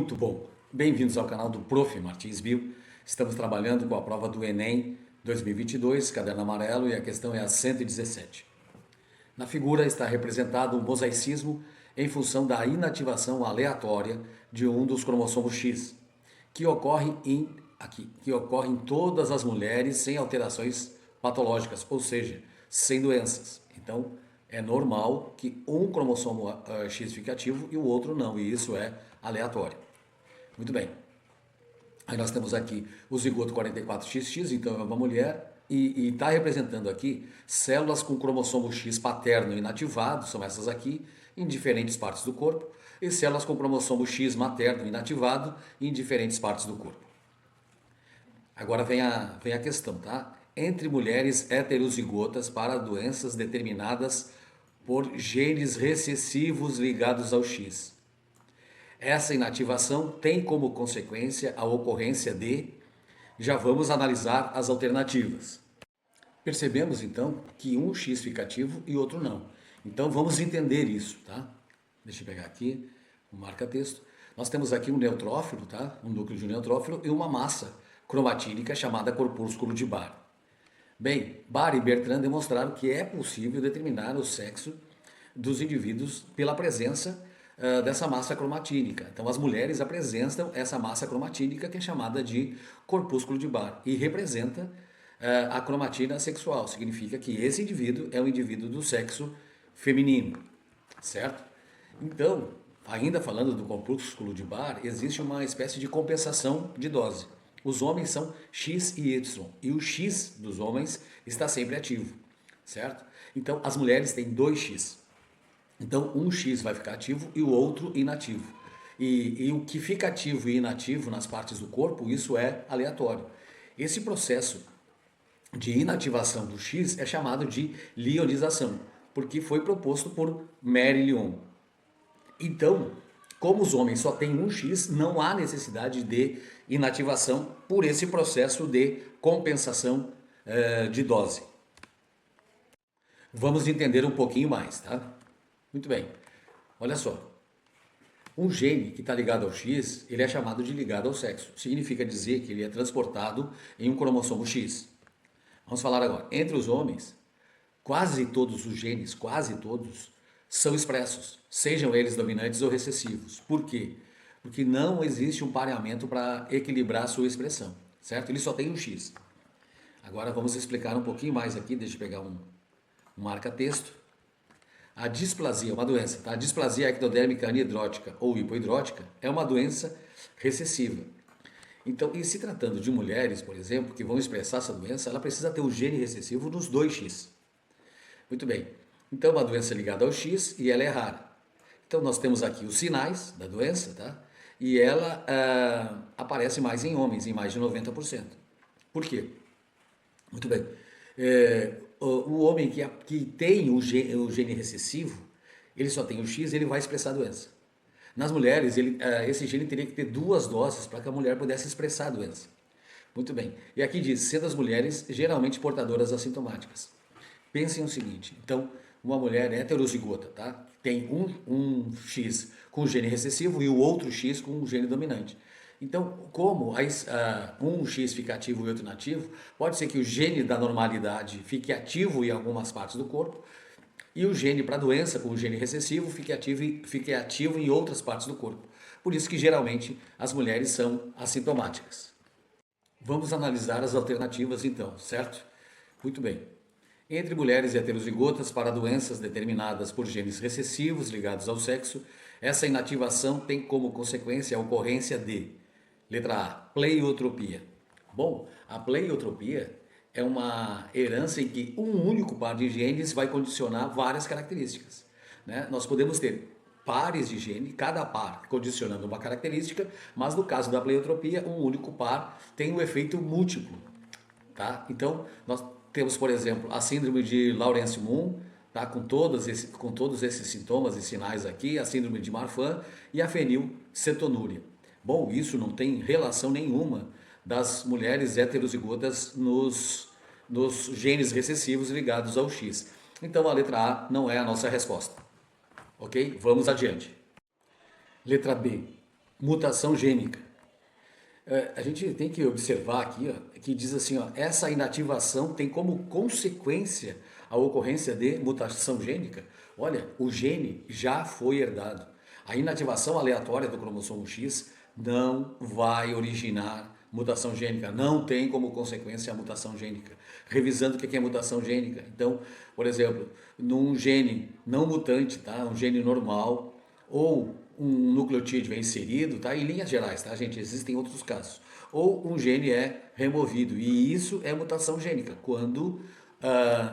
Muito bom. Bem-vindos ao canal do Prof. Martins Bio. Estamos trabalhando com a prova do Enem 2022, caderno amarelo, e a questão é a 117. Na figura está representado um mosaicismo em função da inativação aleatória de um dos cromossomos X, que ocorre em todas as mulheres sem alterações patológicas, ou seja, sem doenças. Então, é normal que um cromossomo X fique ativo e o outro não, e isso é aleatório. Muito bem. Aí nós temos aqui o zigoto 44XX, então é uma mulher, e está representando aqui células com cromossomo X paterno inativado, são essas aqui, em diferentes partes do corpo, e células com cromossomo X materno inativado em diferentes partes do corpo. Agora vem a questão, tá? Entre mulheres heterozigotas para doenças determinadas por genes recessivos ligados ao X. Essa inativação tem como consequência a ocorrência de... Já vamos analisar as alternativas. Percebemos então que um X fica ativo e outro não. Então vamos entender isso, tá? Deixa eu pegar aqui o marca-texto. Nós temos aqui um neutrófilo, tá? Um núcleo de um neutrófilo e uma massa cromatínica chamada corpúsculo de Barr. Bem, Barr e Bertrand demonstraram que é possível determinar o sexo dos indivíduos pela presença dessa massa cromatínica. Então as mulheres apresentam essa massa cromatínica que é chamada de corpúsculo de Barr e representa a cromatina sexual. Significa que esse indivíduo é um indivíduo do sexo feminino, certo? Então, ainda falando do corpúsculo de Barr, existe uma espécie de compensação de dose. Os homens são X e Y, e o X dos homens está sempre ativo, certo? Então, as mulheres têm 2X. Então, um X vai ficar ativo e o outro inativo. E o que fica ativo e inativo nas partes do corpo, isso é aleatório. Esse processo de inativação do X é chamado de lionização, porque foi proposto por Mary Lyon. Então, como os homens só têm um X, não há necessidade de inativação por esse processo de compensação de dose. Vamos entender um pouquinho mais, tá? Muito bem. Olha só. Um gene que está ligado ao X, ele é chamado de ligado ao sexo. Significa dizer que ele é transportado em um cromossomo X. Vamos falar agora. Entre os homens, quase todos os genes, quase todos, são expressos, sejam eles dominantes ou recessivos. Por quê? Porque não existe um pareamento para equilibrar a sua expressão, certo? Ele só tem um X. Agora vamos explicar um pouquinho mais aqui, deixa eu pegar um marca-texto. A displasia é uma doença, tá? A displasia ectodérmica anidrótica ou hipoidrótica é uma doença recessiva. Então, e se tratando de mulheres, por exemplo, que vão expressar essa doença, ela precisa ter o gene recessivo nos 2X. Muito bem. Então, é uma doença ligada ao X e ela é rara. Então, nós temos aqui os sinais da doença, tá? E ela aparece mais em homens, em mais de 90%. Por quê? Muito bem. O homem que tem o gene recessivo, ele só tem o X, ele vai expressar a doença. Nas mulheres, esse gene teria que ter 2 doses para que a mulher pudesse expressar a doença. Muito bem. E aqui diz, sendo as mulheres geralmente portadoras assintomáticas. Pensem o seguinte, então, uma mulher heterozigota, tá? Tem um X com gene recessivo e o outro X com o gene dominante. Então, como um X fica ativo e outro inativo, pode ser que o gene da normalidade fique ativo em algumas partes do corpo e o gene para a doença, com o gene recessivo, fique ativo em outras partes do corpo. Por isso que geralmente as mulheres são assintomáticas. Vamos analisar as alternativas então, certo? Muito bem. Entre mulheres heterozigotas para doenças determinadas por genes recessivos ligados ao sexo, essa inativação tem como consequência a ocorrência de: letra A, pleiotropia. Bom, a pleiotropia é uma herança em que um único par de genes vai condicionar várias características, né? Nós podemos ter pares de gene, cada par condicionando uma característica, mas no caso da pleiotropia, um único par tem um efeito múltiplo, tá? Então, nós temos, por exemplo, a síndrome de Lawrence-Moon, tá? com todos esses sintomas e sinais aqui, a síndrome de Marfan e a fenilcetonúria. Bom, isso não tem relação nenhuma das mulheres heterozigotas nos genes recessivos ligados ao X. Então a letra A não é a nossa resposta. Ok? Vamos adiante. Letra B. Mutação gênica. A gente tem que observar aqui, ó, que diz assim, ó, essa inativação tem como consequência a ocorrência de mutação gênica. Olha, o gene já foi herdado. A inativação aleatória do cromossomo X não vai originar mutação gênica, não tem como consequência a mutação gênica. Revisando o que é mutação gênica. Então, por exemplo, num gene não mutante, tá? Um gene normal, ou um nucleotídeo é inserido, tá? Em linhas gerais, tá, gente? Existem outros casos. Ou um gene é removido, e isso é mutação gênica, quando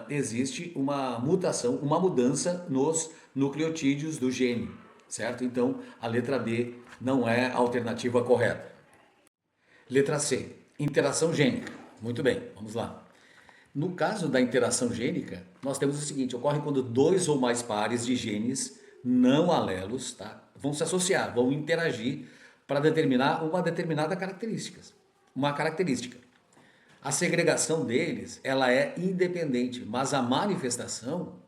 existe uma mutação, uma mudança nos nucleotídeos do gene, certo? Então, a letra D não é a alternativa correta. Letra C, interação gênica. Muito bem, vamos lá. No caso da interação gênica, nós temos o seguinte, ocorre quando dois ou mais pares de genes não alelos, tá, vão se associar, vão interagir para determinar uma determinada característica. Uma característica. A segregação deles, ela é independente, mas a manifestação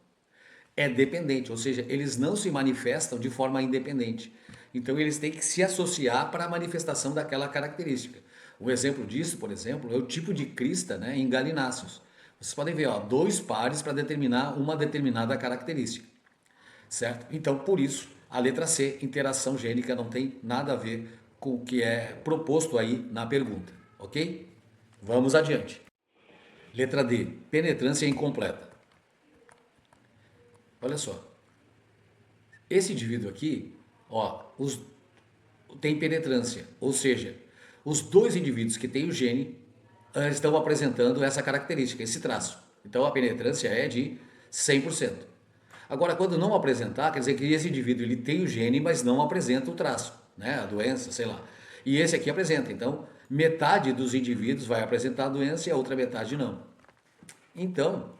é dependente, ou seja, eles não se manifestam de forma independente. Então eles têm que se associar para a manifestação daquela característica. Um exemplo disso, por exemplo, é o tipo de crista, né, em galináceos. Vocês podem ver, ó, dois pares para determinar uma determinada característica, certo? Então, por isso, a letra C, interação gênica, não tem nada a ver com o que é proposto aí na pergunta, ok? Vamos adiante. Letra D, penetrância incompleta. Olha só, esse indivíduo aqui, ó, tem penetrância, ou seja, os dois indivíduos que têm o gene estão apresentando essa característica, esse traço. Então a penetrância é de 100%. Agora, quando não apresentar, quer dizer que esse indivíduo ele tem o gene, mas não apresenta o traço, né? A doença, sei lá. E esse aqui apresenta. Então, metade dos indivíduos vai apresentar a doença e a outra metade não. Então,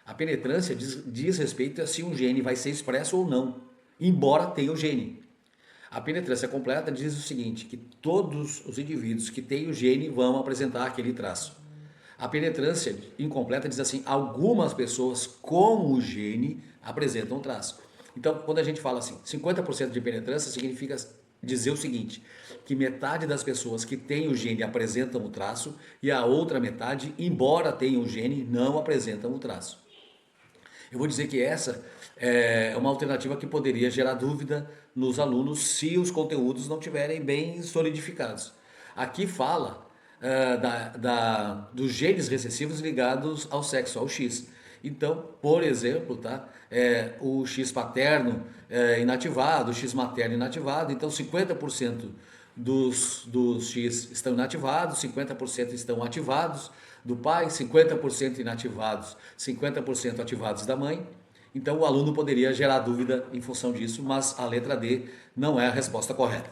a penetrância diz respeito a se um gene vai ser expresso ou não, embora tenha o gene. A penetrância completa diz o seguinte, que todos os indivíduos que têm o gene vão apresentar aquele traço. A penetrância incompleta diz assim, algumas pessoas com o gene apresentam traço. Então, quando a gente fala assim, 50% de penetrância significa dizer o seguinte, que metade das pessoas que têm o gene apresentam o traço e a outra metade, embora tenham o gene, não apresentam o traço. Eu vou dizer que essa é uma alternativa que poderia gerar dúvida nos alunos se os conteúdos não estiverem bem solidificados. Aqui fala dos genes recessivos ligados ao sexo, ao X. Então, por exemplo, tá, o X paterno inativado, o X materno inativado, então 50% dos X estão inativados, 50% estão ativados do pai, 50% inativados, 50% ativados da mãe. Então o aluno poderia gerar dúvida em função disso, mas a letra D não é a resposta correta.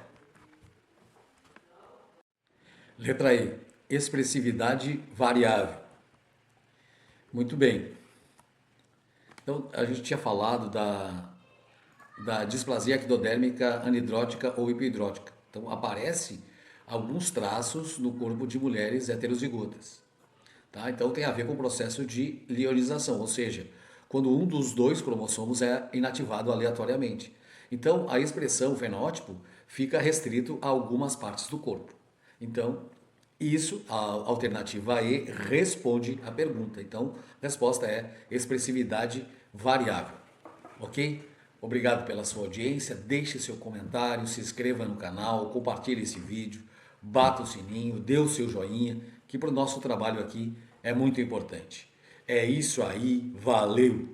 Letra E, expressividade variável. Muito bem. Então a gente tinha falado da displasia ectodérmica anidrótica ou hipidrótica. Então aparece alguns traços no corpo de mulheres heterozigotas. Tá? Então tem a ver com o processo de lionização, ou seja, quando um dos dois cromossomos é inativado aleatoriamente. Então a expressão fenótipo fica restrito a algumas partes do corpo. Então isso, a alternativa E, responde à pergunta. Então a resposta é expressividade variável. Ok? Obrigado pela sua audiência, deixe seu comentário, se inscreva no canal, compartilhe esse vídeo, bata o sininho, dê o seu joinha, que para o nosso trabalho aqui é muito importante. É isso aí, valeu!